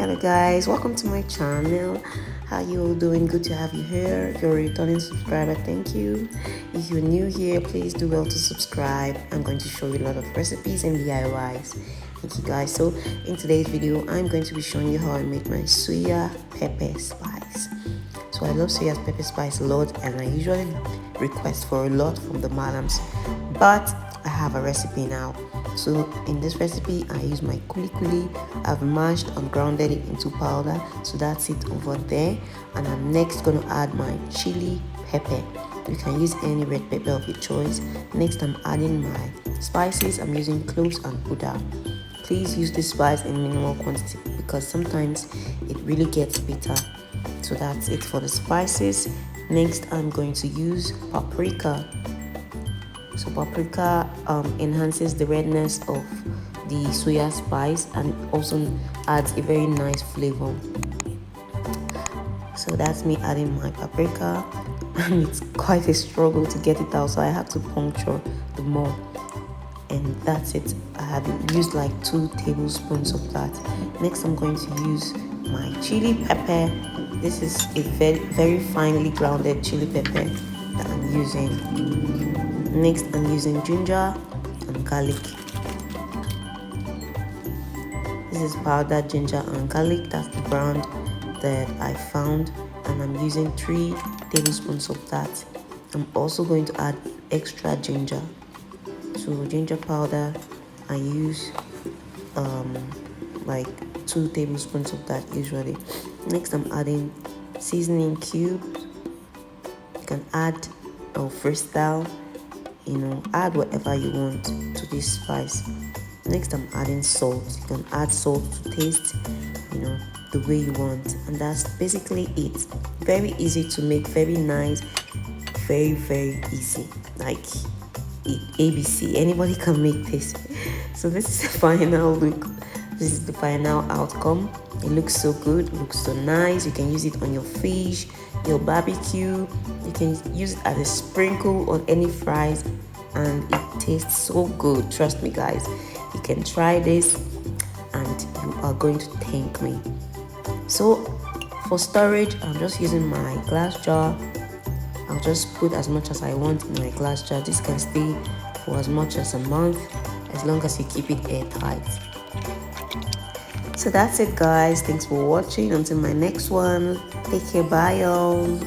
Hello guys, welcome to my channel. How you all doing? Good to have you here. If you're a returning subscriber, thank you. If you're new here, please do well to subscribe. I'm going to show you a lot of recipes and DIYs. Thank you guys. So in today's video, I'm going to be showing you how I make my SUYA pepper spice. So I love SUYA's pepper spice a lot, and I usually request for a lot from the madams, but I have a recipe now. So in this recipe, I use my kulikuli. I've mashed and grounded it into powder, so that's it over there. And I'm next going to add my chili pepper. You can use any red pepper of your choice. Next, I'm adding my spices. I'm using cloves and powder. Please use this spice in minimal quantity because sometimes it really gets bitter. So that's it for the spices. Next, I'm going to use paprika. So paprika enhances the redness of the SUYA spice and also adds a very nice flavor. So that's me adding my paprika, and it's quite a struggle to get it out, so I have to puncture the mold. And that's it. I have used like 2 tablespoons of that. Next, I'm going to use my chili pepper. This is a very finely grounded chili pepper that I'm using. Next, I'm using ginger and garlic. This is powdered ginger and garlic. That's the brand that I found, and I'm using 3 tablespoons of that. I'm also going to add extra ginger. So ginger powder, I use like 2 tablespoons of that usually. Next, I'm adding seasoning cubes. You can add freestyle, add whatever you want to this spice. Next, I'm adding salt. You can add salt to taste, the way you want, and that's basically it. Very easy to make, very nice, very easy, like ABC. Anybody can make this. So this is the final look. This is the final outcome. It looks so good, it looks so nice. You can use it on your fish, your barbecue. You can use it as a sprinkle on any fries, and it tastes so good. Trust me guys, you can try this and you are going to thank me. So for storage, I'm just using my glass jar. I'll just put as much as I want in my glass jar. This can stay for as much as a month, as long as you keep it airtight. So that's it guys, thanks for watching. Until my next one, take care, bye y'all.